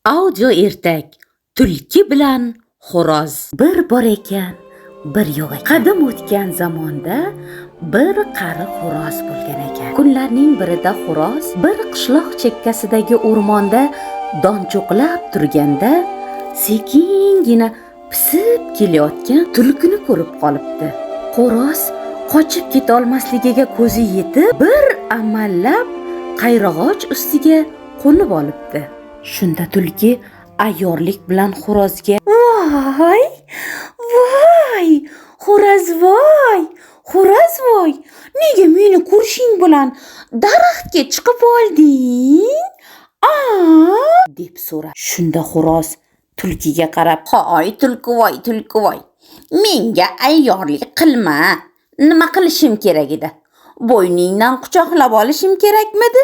Audio ertak tulki bilan xo'roz. Bir bor ekan, bir yo'q ekan. Qadim o'tgan zamonda bir qari xo'roz bo'lgan ekan. Kunlarning birida xo'roz bir qishloq chekkasidagi o'rmonda doncho'qlab turganda sekingina pisib kelayotgan tulkini ko'rib qolibdi. Xo'roz qochib keta olmasligiga ko'zi yetib, bir amallab qayrag'och ustiga qo'nib olibdi. Shunda tulki ayyorlik bilan xo'rozga: "Voy, voy, xo'roz voy, nega meni ko'rishing bilan daraxtga chiqib olding? Deb so'radi. Shunda xo'roz tulkiga qarab: "Hoy, tulkivoy, menga ayyorlik qilma. Nima qilishim kerak edi? Bo'yningdan quchoqlab olishim kerakmidi?"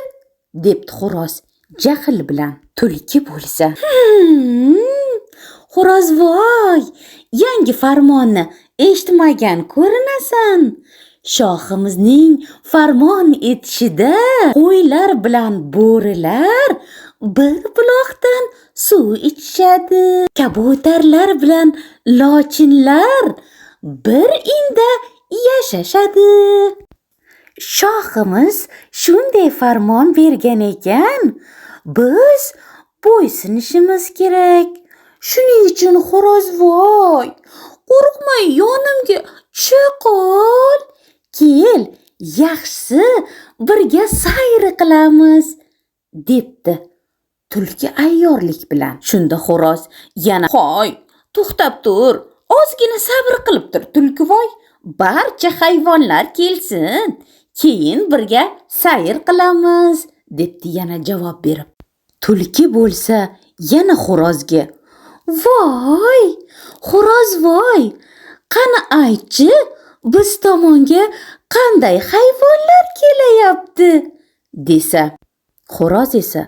debdi xo'roz jahl bilan. Tulki bo'lsa: "Xo'rozvoy, yangi farmonni eshitmagan ko'rinasan. Shohimizning farmon etishida qo'ylar bilan bo'rilar bir buloqdan suv ichishadi. Kabutarlar bilan lochinlar bir inda yashashadi. Shohimiz shunday farmon bergan ekan, biz bo'ysunishimiz kerak. Shuning uchun xo'rozvoy, qo'rqmay yonimga tusha qol. Kel, yaxshisi birga sayr qilamiz", debdi tulki ayyorlik bilan. Shunda xo'roz yana: "Hoy, to'xtab tur. Ozgina sabr qilib tur, tulkivoy. Barcha hayvonlar kelsin, keyin birga sayr qilamiz", debdi yana javob berib. Tulki bo'lsa yana xo'rozga: "Voy, xo'rozvoy, qani aytchi, biz tomonga qanday hayvonlar kelayapti?" desa, xo'roz esa: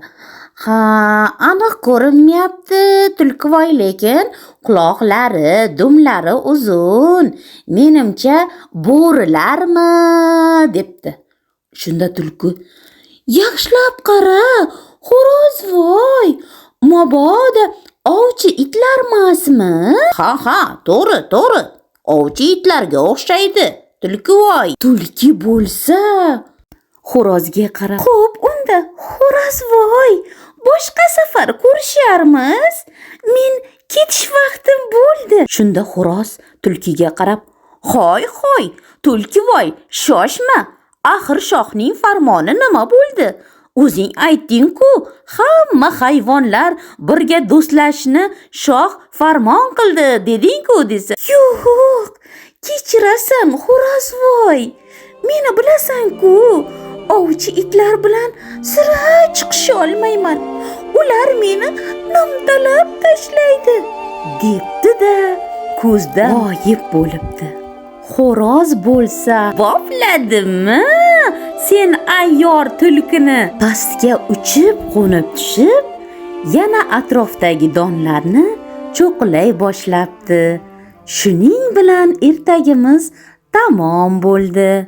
"Aniq ko'rinmayapti, tulkivoy, lekin quloqlari, dumlari uzun. Menimcha bo'rilarmi?" debdi. Shunda tulki: "Yaxshilab qara, xo'rozvoy, mabodo ovchi itlarmasmi?" Ha, to'g'ri. Ovchi itlarga o'xshaydi, tulkivoy." Tulki bo'lsa xo'rozga qarab: "Xo'p, unda xo'rozvoy, boshqa safar ko'risharmiz. Men ketish vaqtim bo'ldi." Shunda xo'roz tulkiga qarab: "Hoy, tulkivoy, shoshma. Axir shohning farmoni nima bo'ldi? O'zing aytding-ku, hamma hayvonlar birga do'stlashishni shoh farmon qildi, deding-ku", desa. "Yo'q, kechirasan xo'rozvoy. Meni bilasan-ku, ovchi itlar bilan sira chiqisha olmayman. Ular meni nomtalab tashlaydi", debdi-da ko'zda g'oyib bo'libdi. Xo'roz bo'lsa bopladimi sen ayyor tulkini. Pastga uchib qo'nib tushib, yana atrofdagi donlarni cho'qlay boshlabdi. Shuning bilan ertagimiz tamom bo'ldi.